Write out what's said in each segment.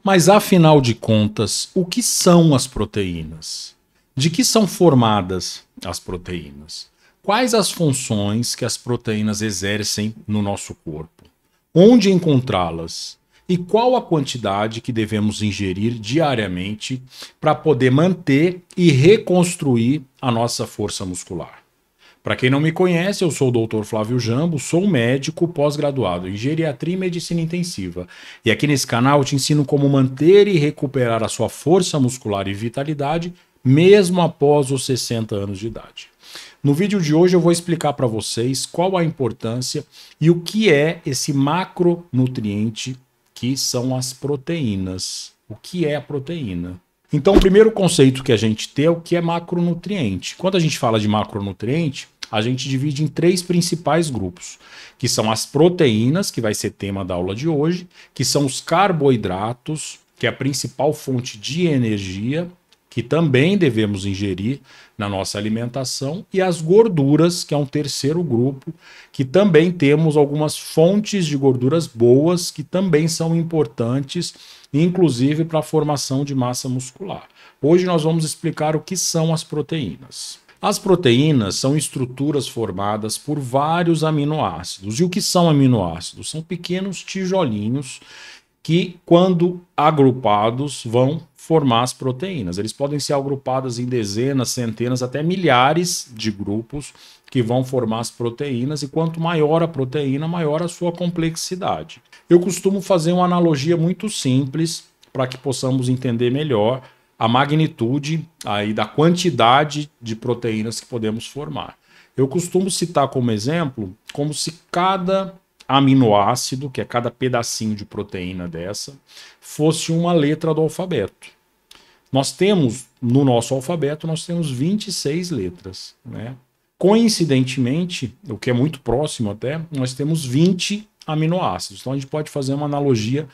Mas afinal de contas, o que são as proteínas? De que são formadas as proteínas? Quais as funções que as proteínas exercem no nosso corpo? Onde encontrá-las? E qual a quantidade que devemos ingerir diariamente para poder manter e reconstruir a nossa força muscular? Para quem não me conhece, eu sou o Dr. Flávio Jambo, sou médico pós-graduado em Geriatria e Medicina Intensiva. E aqui nesse canal eu te ensino como manter e recuperar a sua força muscular e vitalidade mesmo após os 60 anos de idade. No vídeo de hoje eu vou explicar para vocês qual a importância e o que é esse macronutriente que são as proteínas. O que é a proteína? Então, o primeiro conceito que a gente tem é o que é macronutriente. Quando a gente fala de macronutriente, a gente divide em três principais grupos, que são as proteínas, que vai ser tema da aula de hoje, que são os carboidratos, que é a principal fonte de energia, que também devemos ingerir na nossa alimentação, e as gorduras, que é um terceiro grupo, que também temos algumas fontes de gorduras boas, que também são importantes, inclusive para a formação de massa muscular. Hoje nós vamos explicar o que são as proteínas. As proteínas são estruturas formadas por vários aminoácidos. E o que são aminoácidos? São pequenos tijolinhos que, quando agrupados, vão formar as proteínas. Eles podem ser agrupados em dezenas, centenas, até milhares de grupos que vão formar as proteínas, e quanto maior a proteína, maior a sua complexidade. Eu costumo fazer uma analogia muito simples para que possamos entender melhor a magnitude aí da quantidade de proteínas que podemos formar. Eu costumo citar como exemplo como se cada aminoácido, que é cada pedacinho de proteína dessa, fosse uma letra do alfabeto. Nós temos, no nosso alfabeto, nós temos 26 letras, né? Coincidentemente, o que é muito próximo até, nós temos 20 aminoácidos. Então a gente pode fazer uma analogia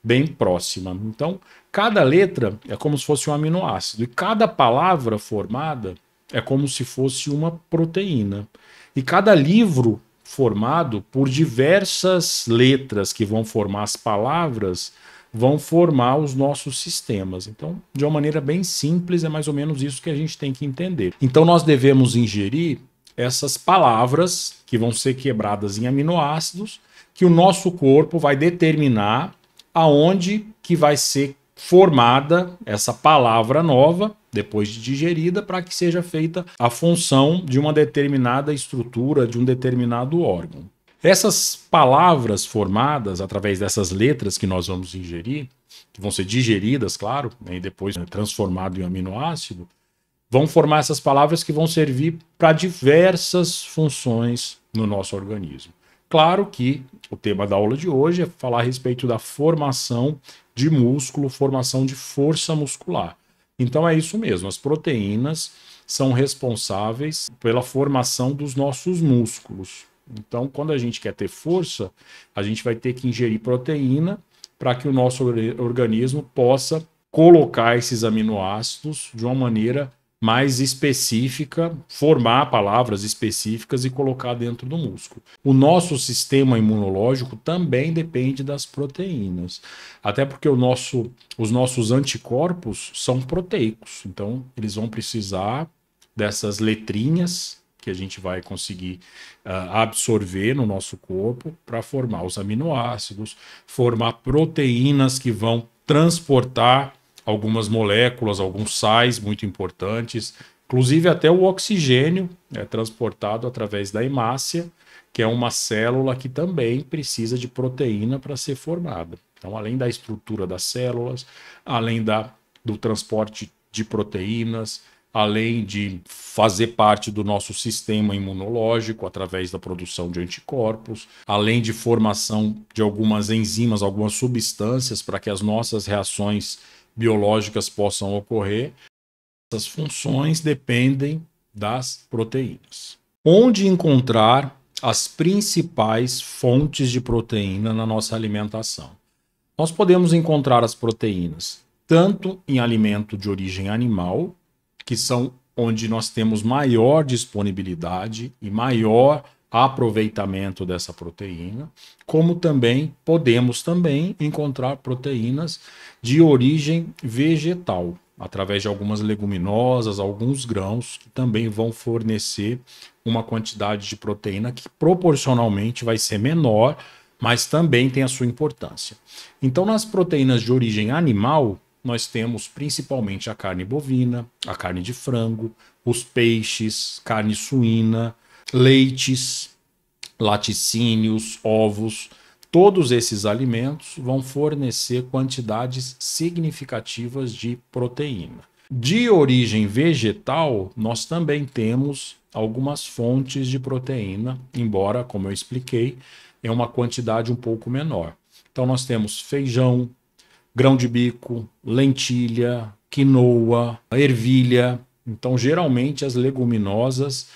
bem próxima. Então, cada letra é como se fosse um aminoácido, e cada palavra formada é como se fosse uma proteína. E cada livro formado por diversas letras que vão formar as palavras, vão formar os nossos sistemas. Então, de uma maneira bem simples, é mais ou menos isso que a gente tem que entender. Então, nós devemos ingerir essas palavras que vão ser quebradas em aminoácidos, que o nosso corpo vai determinar aonde que vai ser formada essa palavra nova, depois de digerida, para que seja feita a função de uma determinada estrutura, de um determinado órgão. Essas palavras formadas através dessas letras que nós vamos ingerir, que vão ser digeridas, claro, e depois transformado em aminoácido, vão formar essas palavras que vão servir para diversas funções no nosso organismo. Claro que o tema da aula de hoje é falar a respeito da formação de músculo, formação de força muscular. Então é isso mesmo, as proteínas são responsáveis pela formação dos nossos músculos. Então, quando a gente quer ter força, a gente vai ter que ingerir proteína para que o nosso organismo possa colocar esses aminoácidos de uma maneira mais específica, formar palavras específicas e colocar dentro do músculo. O nosso sistema imunológico também depende das proteínas, até porque os nossos anticorpos são proteicos, então eles vão precisar dessas letrinhas que a gente vai conseguir absorver no nosso corpo para formar os aminoácidos, formar proteínas que vão transportar algumas moléculas, alguns sais muito importantes, inclusive até o oxigênio é transportado através da hemácia, que é uma célula que também precisa de proteína para ser formada. Então, além da estrutura das células, além do transporte de proteínas, além de fazer parte do nosso sistema imunológico através da produção de anticorpos, além de formação de algumas enzimas, algumas substâncias para que as nossas reações biológicas possam ocorrer, essas funções dependem das proteínas. Onde encontrar as principais fontes de proteína na nossa alimentação? Nós podemos encontrar as proteínas tanto em alimento de origem animal, que são onde nós temos maior disponibilidade e maior aproveitamento dessa proteína, como também podemos também encontrar proteínas de origem vegetal, através de algumas leguminosas, alguns grãos, que também vão fornecer uma quantidade de proteína que proporcionalmente vai ser menor, mas também tem a sua importância. Então, nas proteínas de origem animal, nós temos principalmente a carne bovina, a carne de frango, os peixes, carne suína, leites, laticínios, ovos. Todos esses alimentos vão fornecer quantidades significativas de proteína. De origem vegetal, nós também temos algumas fontes de proteína, embora, como eu expliquei, é uma quantidade um pouco menor. Então, nós temos feijão, grão de bico, lentilha, quinoa, ervilha. Então, geralmente, as leguminosas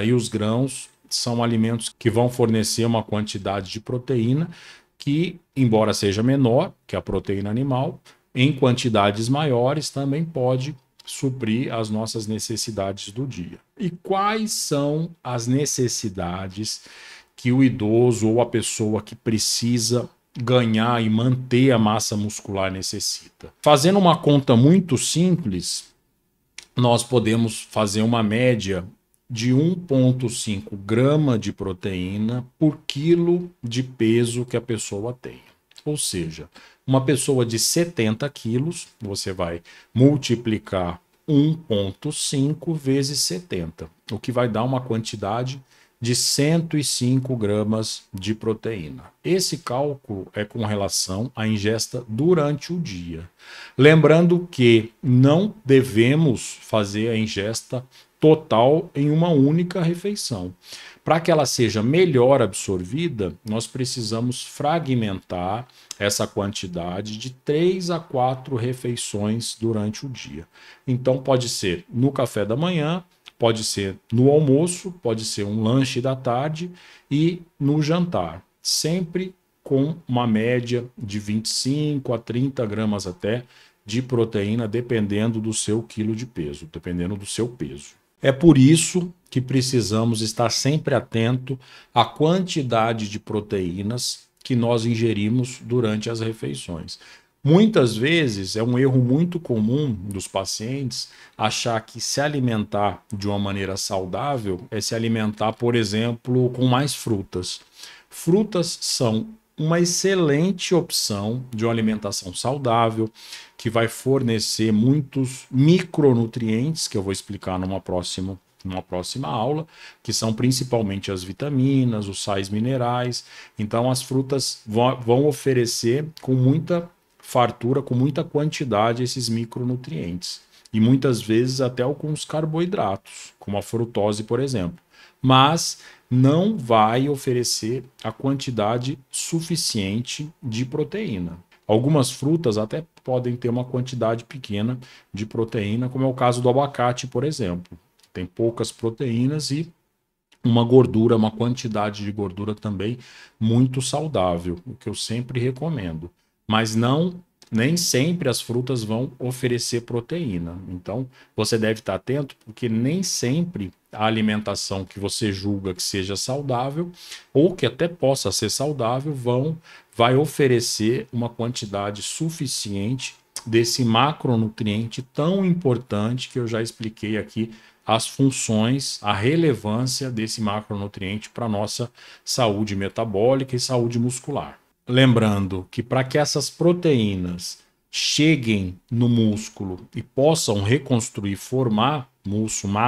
e os grãos são alimentos que vão fornecer uma quantidade de proteína que, embora seja menor que a proteína animal, em quantidades maiores também pode suprir as nossas necessidades do dia. E quais são as necessidades que o idoso ou a pessoa que precisa ganhar e manter a massa muscular necessita? Fazendo uma conta muito simples, nós podemos fazer uma média de 1,5 grama de proteína por quilo de peso que a pessoa tem. Ou seja, uma pessoa de 70 quilos, você vai multiplicar 1,5 vezes 70, o que vai dar uma quantidade de 105 gramas de proteína. Esse cálculo é com relação à ingesta durante o dia. Lembrando que não devemos fazer a ingesta total em uma única refeição. Para que ela seja melhor absorvida, nós precisamos fragmentar essa quantidade de 3 a 4 refeições durante o dia. Então pode ser no café da manhã, pode ser no almoço, pode ser um lanche da tarde e no jantar, sempre com uma média de 25 a 30 gramas até de proteína, dependendo do seu quilo de peso, dependendo do seu peso. É por isso que precisamos estar sempre atento à quantidade de proteínas que nós ingerimos durante as refeições. Muitas vezes é um erro muito comum dos pacientes achar que se alimentar de uma maneira saudável é se alimentar, por exemplo, com mais frutas. Frutas são uma excelente opção de uma alimentação saudável, que vai fornecer muitos micronutrientes, que eu vou explicar numa próxima aula, que são principalmente as vitaminas, os sais minerais. Então, as frutas vão oferecer com muita fartura, com muita quantidade, esses micronutrientes. E muitas vezes até alguns carboidratos, como a frutose, por exemplo. Mas não vai oferecer a quantidade suficiente de proteína. Algumas frutas até podem ter uma quantidade pequena de proteína, como é o caso do abacate, por exemplo. Tem poucas proteínas e uma gordura, uma quantidade de gordura também muito saudável, o que eu sempre recomendo. Mas nem sempre as frutas vão oferecer proteína. Então, você deve estar atento, porque nem sempre a alimentação que você julga que seja saudável, ou que até possa ser saudável, vai oferecer uma quantidade suficiente desse macronutriente tão importante que eu já expliquei aqui as funções, a relevância desse macronutriente para a nossa saúde metabólica e saúde muscular. Lembrando que para que essas proteínas cheguem no músculo e possam reconstruir, formar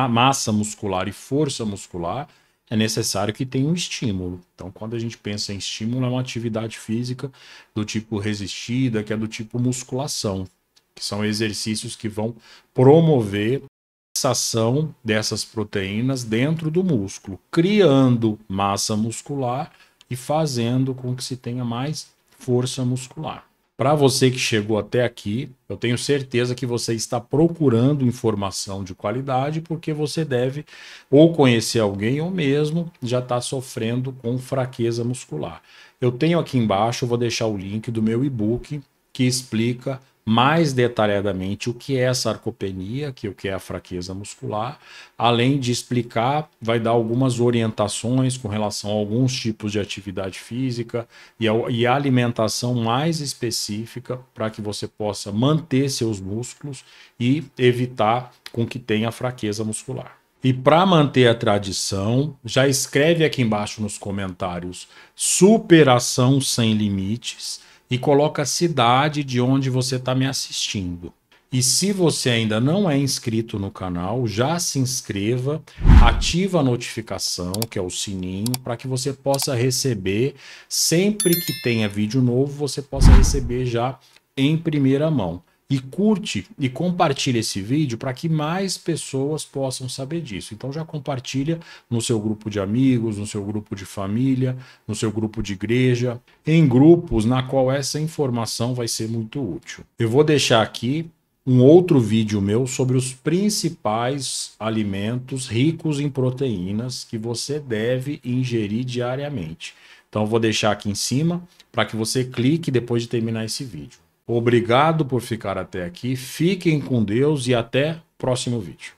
massa muscular e força muscular, é necessário que tenha um estímulo. Então, quando a gente pensa em estímulo, é uma atividade física do tipo resistida, que é do tipo musculação, que são exercícios que vão promover a fixação dessas proteínas dentro do músculo, criando massa muscular e fazendo com que se tenha mais força muscular. Para você que chegou até aqui, eu tenho certeza que você está procurando informação de qualidade, porque você deve ou conhecer alguém ou mesmo já está sofrendo com fraqueza muscular. Eu tenho aqui embaixo, eu vou deixar o link do meu e-book que explica mais detalhadamente o que é a sarcopenia, o que é a fraqueza muscular, além de explicar, vai dar algumas orientações com relação a alguns tipos de atividade física e a alimentação mais específica para que você possa manter seus músculos e evitar com que tenha fraqueza muscular. E para manter a tradição, já escreve aqui embaixo nos comentários Superação Sem Limites e coloca a cidade de onde você está me assistindo. E se você ainda não é inscrito no canal, já se inscreva, ativa a notificação, que é o sininho, para que você possa receber, sempre que tenha vídeo novo, você possa receber já em primeira mão. E curte e compartilha esse vídeo para que mais pessoas possam saber disso. Então já compartilha no seu grupo de amigos, no seu grupo de família, no seu grupo de igreja, em grupos na qual essa informação vai ser muito útil. Eu vou deixar aqui um outro vídeo meu sobre os principais alimentos ricos em proteínas que você deve ingerir diariamente. Então eu vou deixar aqui em cima para que você clique depois de terminar esse vídeo. Obrigado por ficar até aqui, fiquem com Deus e até o próximo vídeo.